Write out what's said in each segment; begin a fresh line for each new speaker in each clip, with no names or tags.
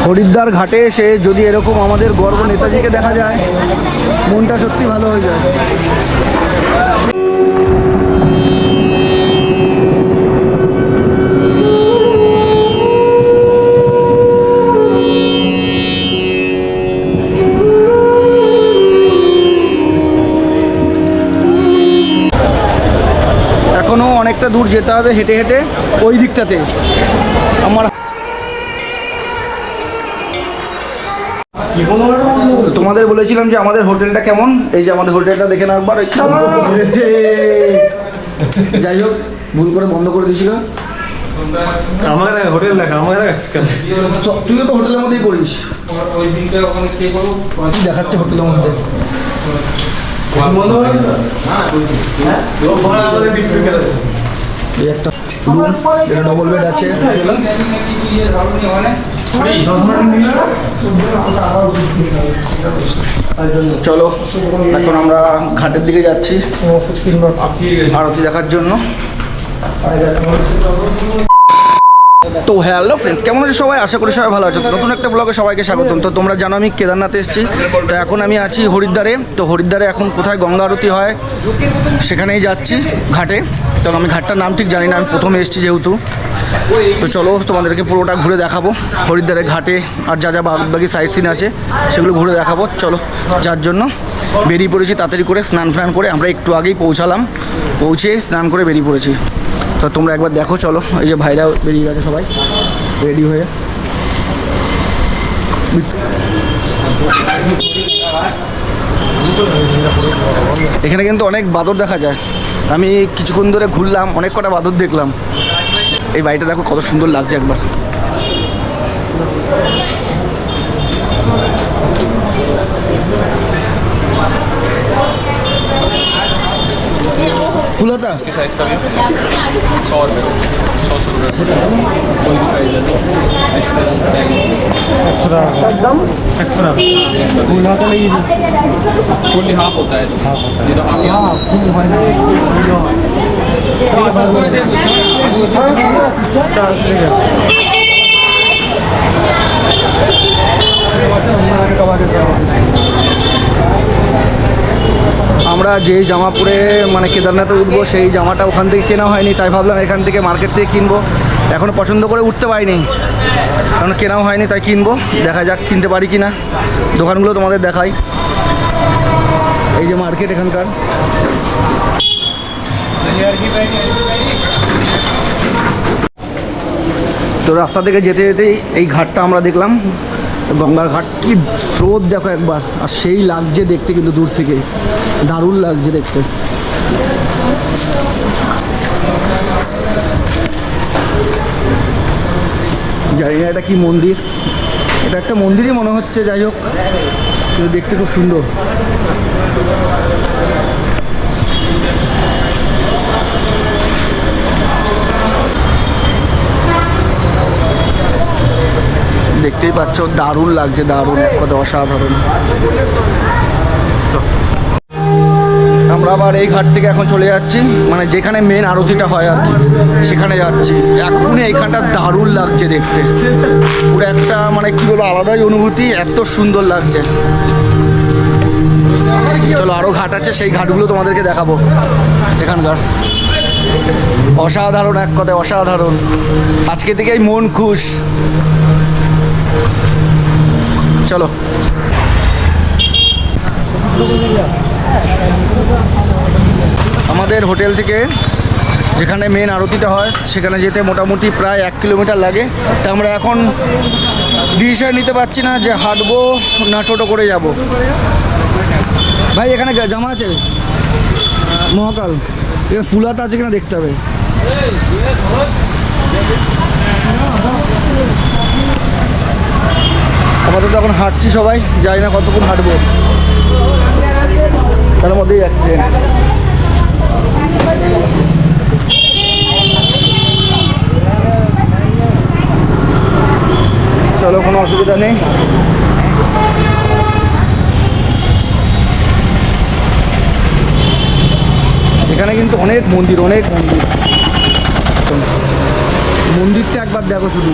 হরিদ্বার ঘাটে এসে যদি এরকম আমাদের গর্ব নেতাজিকে দেখা যায়, মনটা সত্যি ভালো হয়ে যায়। এখনো অনেকটা দূর যেতে হবে হেঁটে হেঁটে ওই দিকটাতে। আমার তো তোমাদের বলেছিলাম যে আমাদের হোটেলটা কেমন, এই যে আমাদের হোটেলটা দেখে না একবার। যাই হোক, ভুল করে বন্ধ করে দিয়েছিল।
আমাকে দেখ হোটেল দেখা, আমাকে দেখ।
তুইও তো হোটেলের মধ্যেই করিস। দেখাচ্ছে হোটেলের মধ্যে একটা রুম, এটা ডবল বেড আছে। চলো এখন আমরা ঘাটের দিকে যাচ্ছি আরতি দেখার জন্য। তো হ্যালো ফ্রেন্ডস, কেমন আছে সবাই? আশা করি সবাই ভালো আছো। নতুন একটা ব্লগে সবাইকে স্বাগতম। তো তোমরা জানো আমি কেদারনাথে এসেছি, তো এখন আমি আছি হরিদ্বারে। তো হরিদ্বারে এখন কোথায় গঙ্গা আরতি হয় সেখানেই যাচ্ছি ঘাটে। তো আমি ঘাটটার নাম ঠিক জানি না, আমি প্রথমে এসেছি যেহেতু। তো চলো তোমাদেরকে পুরোটা ঘুরে দেখাবো হরিদ্বারের ঘাটে, আর যা যা বাকি সাইট সিন আছে সেগুলো ঘুরে দেখাবো। চলো, যার জন্য বেরিয়ে পড়েছি তাড়াতাড়ি করে, স্নান করে। আমরা একটু আগেই পৌঁছালাম, পৌঁছে স্নান করে বেরিয়ে পড়েছি। তো তোমরা একবার দেখো। চলো, এই যে ভাইরাও বেরিয়ে গেছে সবাই রেডি হয়ে। এখানে কিন্তু অনেক বাদর দেখা যায়। আমি কিছুক্ষণ ধরে ঘুরলাম, অনেক কটা বাদর দেখলাম। এই বাড়িটা দেখো কত সুন্দর লাগছে একবার। फूल होता
इसकी साइज का भी 100 रुपये, 100 रुपये कोई भी साइज है।
एकदम फूल होता नहीं,
फुल हाफ होता है, ये तो हाफ
আমরা যেই জামা পরে মানে কেদারনাথে উঠবো সেই জামাটা ওখান থেকে কেনা হয়নি, তাই ভাবলাম এখান থেকে মার্কেট থেকে কিনবো। এখনও পছন্দ করে উঠতে পারিনি, কারণ কেনাও হয়নি, তাই কিনবো। দেখা যাক কিনতে পারি কি না। দোকানগুলো তোমাদের দেখাই। এই যে মার্কেট এখানকার। তো রাস্তা থেকে যেতে যেতেই এই ঘাটটা আমরা দেখলাম, গঙ্গার ঘাট। কি স্রোত দেখো একবার, আর সেই লাগছে দেখতে, কিন্তু দূর থেকে দারুণ লাগছে দেখতে। জানি না এটা কি মন্দির, এটা একটা মন্দিরই মনে হচ্ছে। যাই হোক, কিন্তু দেখতে খুব সুন্দর। দেখতেই পাচ্ছ দারুণ লাগছে, দারুণ, কত অসাধারণ। আমরা আবার এই ঘাট থেকে এখন চলে যাচ্ছি, মানে যেখানে মেন আরতিটা হয় আর কি, সেখানে যাচ্ছি। এখনই এইখানটা দারুণ লাগছে দেখতে, পুরো একটা মানে কী বলবো আলাদাই অনুভূতি, এত সুন্দর লাগছে। চলো, আরও ঘাট আছে, সেই ঘাটগুলো তোমাদেরকে দেখাবো এখানকার। অসাধারণ, এক কথায় অসাধারণ। আজকে থেকেই মন খুশ। চলো, আমাদের হোটেল থেকে যেখানে মেন আরতিটা হয় সেখানে যেতে মোটামুটি প্রায় 1 কিলোমিটার লাগে। তা আমরা এখন ডিসিশন নিতে পারছি না যে হাঁটবো না টোটো করে যাব। ভাই এখানে জামা আছে মহাকাল, এখানে ফুলাতা আছে কিনা দেখতে হবে। আমাদের তো এখন হাঁটছি সবাই, জানি না কতক্ষণ হাঁটবো, তার মধ্যেই অ্যাক্সিডেন্ট। চলো, কোনো অসুবিধা নেই। এখানে কিন্তু অনেক মন্দির, অনেক মন্দির। মন্দিরটা একবার দেখো শুধু,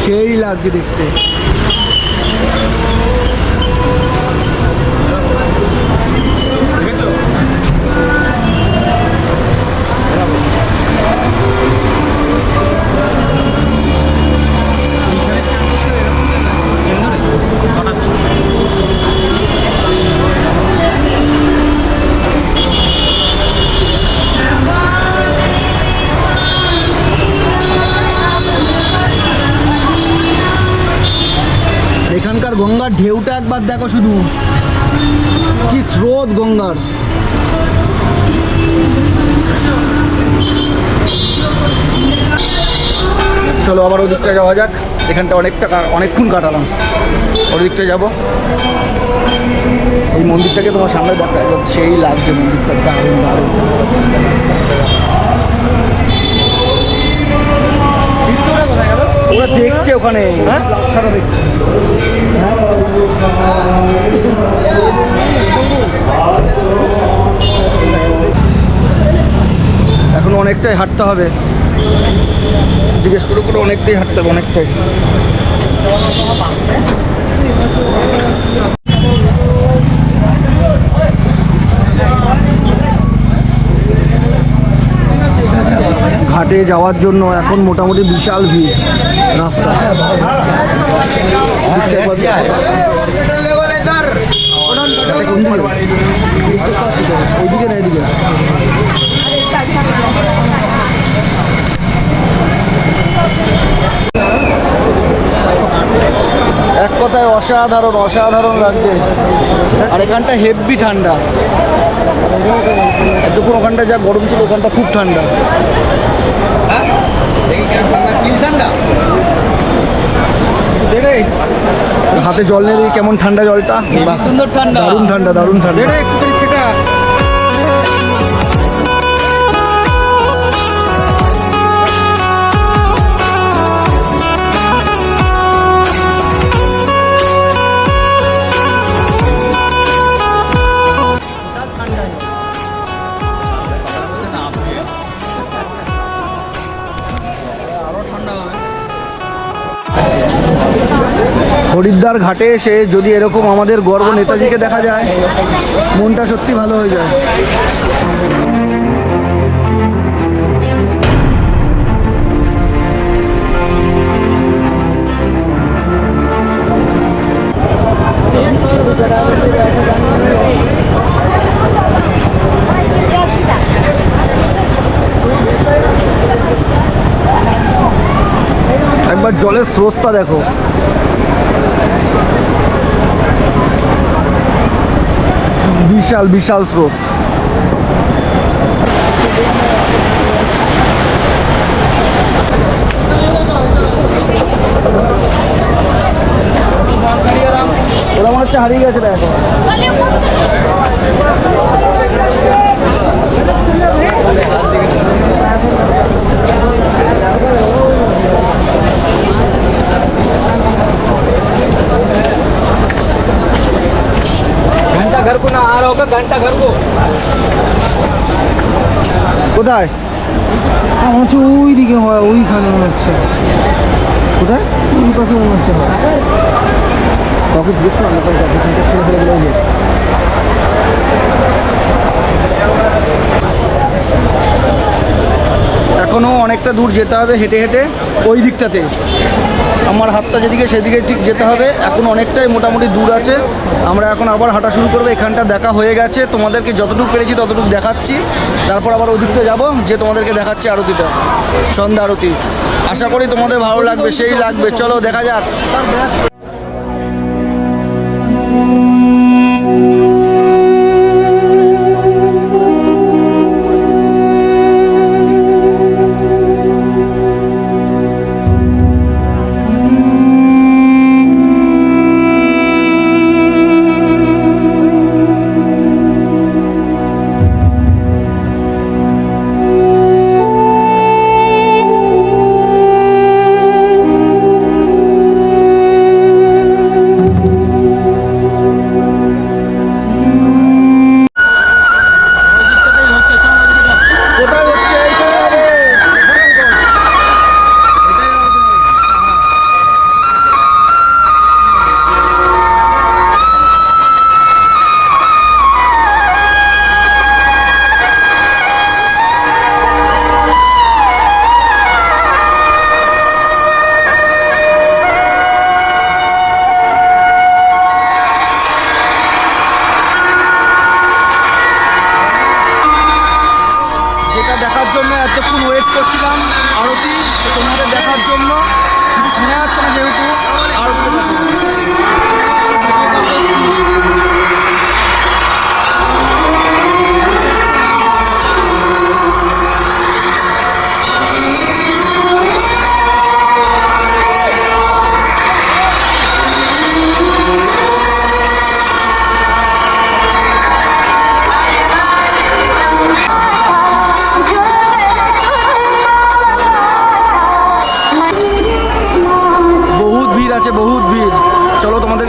সেই লাগছে দেখতে। এখানকার গঙ্গার ঢেউটা একবার দেখো শুধু, কি স্রোত গঙ্গার। চলো আবার ওদিকটা যাওয়া যাক, এখানটা অনেকক্ষণ কাটালাম, ওদিকটা যাব। এই মন্দিরটাকে তোমার সামনে দেখা সেই লাগছে, মন্দিরটা দারুণ দারুণ। ওরা দেখছে ওখানে, নকশাটা দেখছে। এখন অনেকটাই হাঁটতে হবে, জিজ্ঞেস করে করে অনেকটাই হাঁটতে হবে, অনেকটাই। ঘাটে যাওয়ার জন্য এখন মোটামুটি বিশাল ভিড় রাস্তা। ওইদিকে না এদিকে। এক কথায় অসাধারণ অসাধারণ লাগছে। আর এখানটা হেভি ঠান্ডা, এতক্ষণ ওখানটা যা গরম ছিল ওখানটা খুব ঠান্ডা। হাতে জল নেই, কেমন ঠান্ডা জলটা, সুন্দর ঠান্ডা, দারুণ ঠান্ডা, দারুণ ঠান্ডা। হরিদ্বার ঘাটে এসে যদি এরকম আমাদের গর্ব নেতাজিকে দেখা যায়, মনটা সত্যি ভালো হয়ে যায়। একবার জলের স্রোতটা দেখো, বিশাল বিশাল স্রোত। ওরা মনে হচ্ছে হারিয়ে গেছে দেখো।
घर को ना आ रहा होगा, घंटा घर को।
কোথায়? আমার হচ্ছে ওই দিকে হয়, ওইখানে মনে হচ্ছে। কোথায়? ওই পাশে মনে হচ্ছে হয়। কাউকে জিজ্ঞেস করলাম এখনো অনেকটা দূর যেতে হবে হেঁটে হেঁটে ওই দিকটাতে। আমার হাতটা যেদিকে সেদিকে ঠিক যেতে হবে, এখন অনেকটাই মোটামুটি দূর আছে। আমরা এখন আবার হাঁটা শুরু করবো। এখানটা দেখা হয়ে গেছে, তোমাদেরকে যতটুকু পেরেছি ততটুকু দেখাচ্ছি। তারপর আবার ওদিকটা যাবো, যে তোমাদেরকে দেখাচ্ছি আরতিটা, সন্ধ্যা আরতি। আশা করি তোমাদের ভালো লাগবে, সেই লাগবে। চলো দেখা যাক। দেখার জন্য এতক্ষণ ওয়েট করছিলাম, আরতি তোমাদের দেখার জন্য, কিন্তু শোনা যাচ্ছে না যেহেতু। আরতিটা দেখো।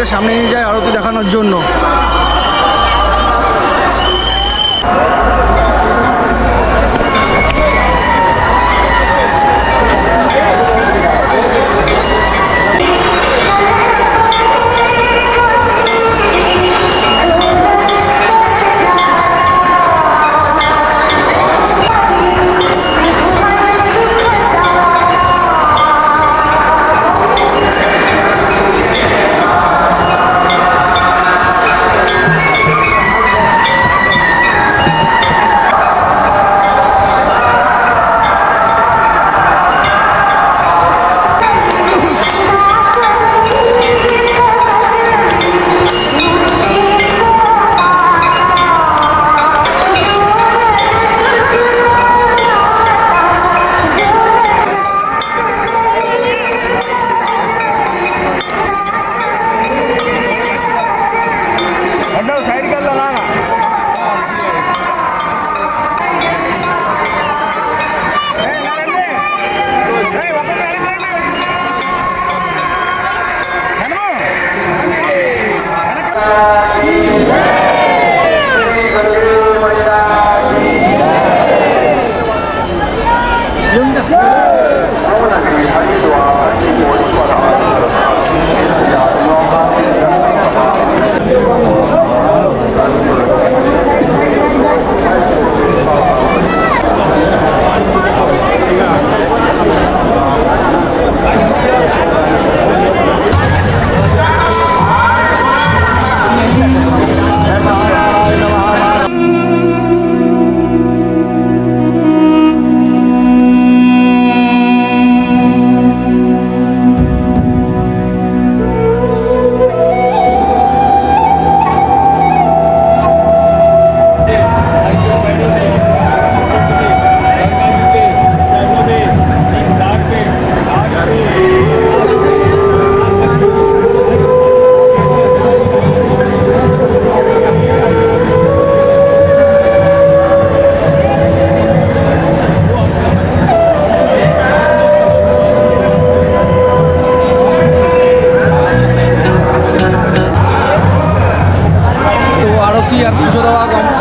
তোমাদের সামনে নিয়ে যাই আরতি দেখানোর জন্য।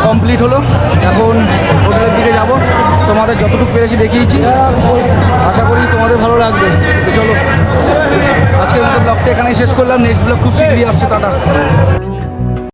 কমপ্লিট হলো। এখন হোটেলের দিকে যাব, তোমাদের যতটুকু পেরেছি দেখিয়েছি, আশা করি তোমাদের ভালো লাগবে। তো চলো, আজকের মতো ব্লগটা এখানেই শেষ করলাম। নেক্সট ব্লগ খুব শীঘ্রই আসছে। টাটা।